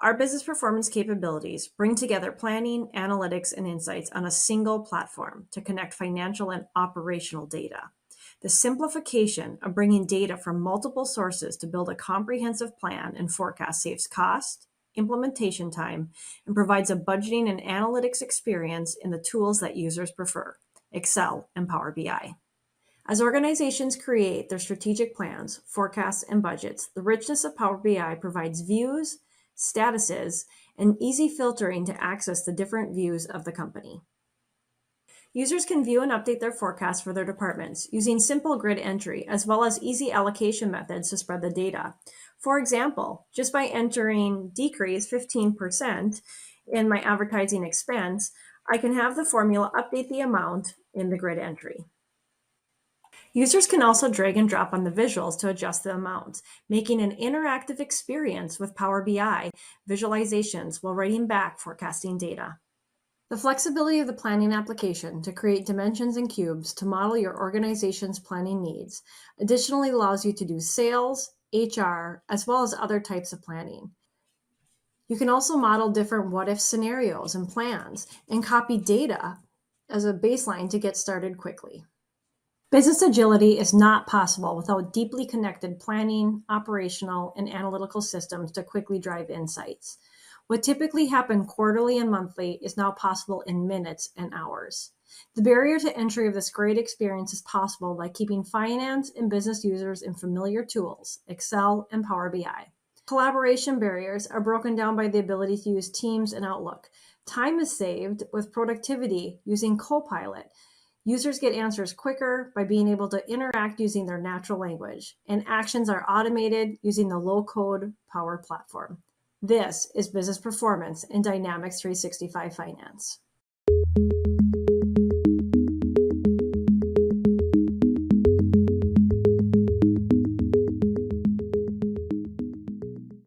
Our business performance capabilities bring together planning, analytics, and insights on a single platform to connect financial and operational data. The simplification of bringing data from multiple sources to build a comprehensive plan and forecast saves cost, implementation time, and provides a budgeting and analytics experience in the tools that users prefer, Excel and Power BI. As organizations create their strategic plans, forecasts, and budgets, the richness of Power BI provides views, statuses, and easy filtering to access the different views of the company. Users can view and update their forecasts for their departments using simple grid entry, as well as easy allocation methods to spread the data. For example, just by entering decrease 15% in my advertising expense, I can have the formula update the amount in the grid entry. Users can also drag and drop on the visuals to adjust the amount, making an interactive experience with Power BI visualizations while writing back forecasting data. The flexibility of the planning application to create dimensions and cubes to model your organization's planning needs additionally allows you to do sales, HR, as well as other types of planning. You can also model different what-if scenarios and plans and copy data as a baseline to get started quickly. Business agility is not possible without deeply connected planning, operational, and analytical systems to quickly drive insights. What typically happened quarterly and monthly is now possible in minutes and hours. The barrier to entry of this great experience is possible by keeping finance and business users in familiar tools, Excel and Power BI. Collaboration barriers are broken down by the ability to use Teams and Outlook. Time is saved with productivity using Copilot. Users get answers quicker by being able to interact using their natural language, and actions are automated using the low-code Power Platform. This is business performance in Dynamics 365 Finance.